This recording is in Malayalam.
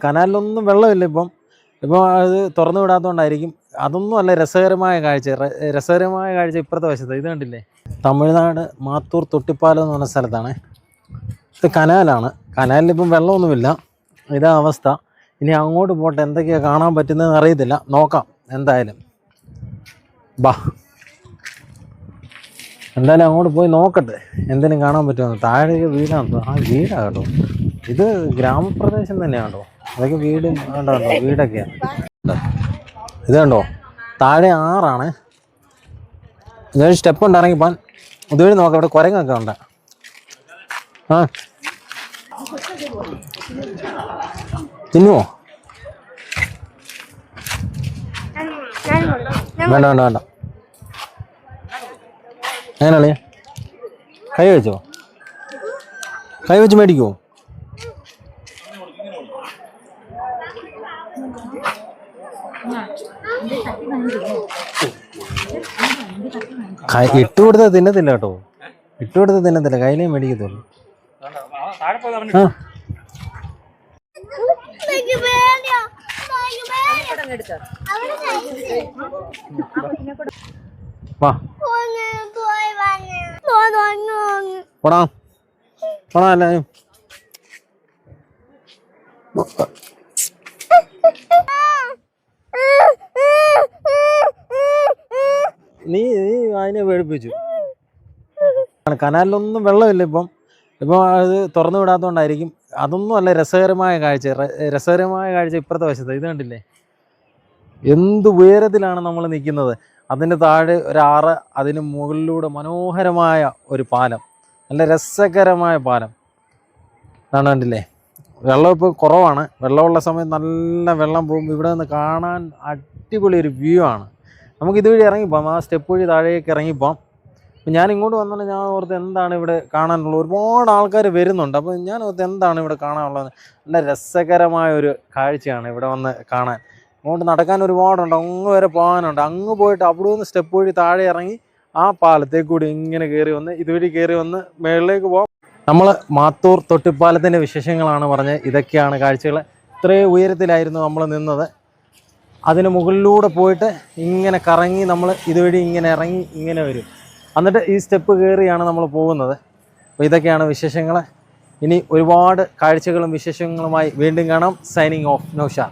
കനാലിലൊന്നും വെള്ളമില്ല ഇപ്പം. ഇപ്പോൾ അത് തുറന്നു വിടാത്തതുകൊണ്ടായിരിക്കും. അതൊന്നും അല്ല രസകരമായ കാഴ്ച. രസകരമായ കാഴ്ച ഇപ്പുറത്തെ വശത്ത് ഇത് കണ്ടില്ലേ. തമിഴ്നാട് മാത്തൂർ തൊട്ടിപ്പാലം എന്ന് പറഞ്ഞ സ്ഥലത്താണ്. ഇത് കനാലാണ്. കനാലിലിപ്പം വെള്ളമൊന്നുമില്ല. ഇതാ അവസ്ഥ. ഇനി അങ്ങോട്ട് പോട്ടെ, എന്തൊക്കെയാണ് കാണാൻ പറ്റുന്നതെന്ന് അറിയത്തില്ല. നോക്കാം എന്തായാലും. ബാ, എന്തായാലും അങ്ങോട്ട് പോയി നോക്കട്ടെ എന്തെങ്കിലും കാണാൻ പറ്റുമെന്ന്. താഴെ വീടാണ്. ആ വീടാണ് കേട്ടോ. ഇത് ഗ്രാമപ്രദേശം തന്നെയാണ് കേട്ടോ. അതൊക്കെ വീടും കണ്ടോ വീടൊക്കെയാണ്. ഇത് കണ്ടോ, താഴെ ആറാണ്. ഇതൊരു സ്റ്റെപ്പ് ഉണ്ട് ഇറങ്ങിപ്പോൻ. ഇതുവഴി നോക്കാം. ഇവിടെ കുരങ്ങൊക്കെ ഉണ്ട്. ആ തിന്നുവോ? വേണ്ട വേണ്ട വേണ്ട. എങ്ങനെയാളേ, കൈ വെച്ചോ? കൈ വെച്ച് മേടിക്കുമോ? ഇട്ട് കൊടുത്താൽ തിന്നത്തില്ല കേട്ടോ. ഇട്ട് കൊടുത്താൽ തിന്നത്തില്ല, കയ്യിലേ മേടിക്കത്തുള്ളൂ. വാ പോടാ പോടാ എല്ലാരും. നീ അതിനെ പേടിപ്പിച്ചു. കനാലിലൊന്നും വെള്ളമില്ല ഇപ്പം. ഇപ്പോൾ അത് തുറന്നു വിടാത്തതുകൊണ്ടായിരിക്കും. അതൊന്നും അല്ല രസകരമായ കാഴ്ച. രസകരമായ കാഴ്ച ഇപ്പുറത്തെ വശത്ത് ഇത് കണ്ടില്ലേ. എന്ത് ഉയരത്തിലാണ് നമ്മൾ നിൽക്കുന്നത്. അതിൻ്റെ താഴെ ഒരാറ്, അതിന് മുകളിലൂടെ മനോഹരമായ ഒരു പാലം, നല്ല രസകരമായ പാലം. അതാണ് കണ്ടില്ലേ. വെള്ളം ഇപ്പോൾ കുറവാണ്. വെള്ളമുള്ള സമയം നല്ല വെള്ളം പോകും. ഇവിടെ നിന്ന് കാണാൻ അടിപൊളി ഒരു വ്യൂ ആണ്. നമുക്ക് ഇതുവഴി ഇറങ്ങിപ്പോകാം. ആ സ്റ്റെപ്പ് വഴി താഴേക്ക് ഇറങ്ങിപ്പോകാം. അപ്പം ഞാൻ ഇങ്ങോട്ട് വന്നാൽ ഞാൻ ഓർത്ത് എന്താണ് ഇവിടെ കാണാനുള്ളത്. ഒരുപാട് ആൾക്കാർ വരുന്നുണ്ട്. അപ്പോൾ ഞാൻ ഓർത്ത് എന്താണ് ഇവിടെ കാണാനുള്ളത്. നല്ല രസകരമായ ഒരു കാഴ്ചയാണ് ഇവിടെ വന്ന് കാണാൻ. അങ്ങോട്ട് നടക്കാൻ ഒരുപാടുണ്ട്. അങ്ങ് വരെ പോകാനുണ്ട്. അങ്ങ് പോയിട്ട് അവിടെ നിന്ന് സ്റ്റെപ്പ് വഴി താഴെ ഇറങ്ങി ആ പാലത്തേക്ക് കൂടി ഇങ്ങനെ കയറി വന്ന് ഇതുവഴി കയറി വന്ന് മുകളിലേക്ക് പോകാം. നമ്മൾ മാത്തൂർ തൊട്ടിപ്പാലത്തിൻ്റെ വിശേഷങ്ങളാണ് പറഞ്ഞത്. ഇതൊക്കെയാണ് കാഴ്ചകൾ. ഇത്രയും ഉയരത്തിലായിരുന്നു നമ്മൾ നിന്നത്. അതിന് മുകളിലൂടെ പോയിട്ട് ഇങ്ങനെ കറങ്ങി നമ്മൾ ഇതുവഴി ഇങ്ങനെ ഇറങ്ങി ഇങ്ങനെ വരും. എന്നിട്ട് ഈ സ്റ്റെപ്പ് കയറിയാണ് നമ്മൾ പോകുന്നത്. അപ്പോൾ ഇതൊക്കെയാണ് വിശേഷങ്ങൾ. ഇനി ഒരുപാട് കാഴ്ചകളും വിശേഷങ്ങളുമായി വീണ്ടും കാണാം. Signing off, Naushad.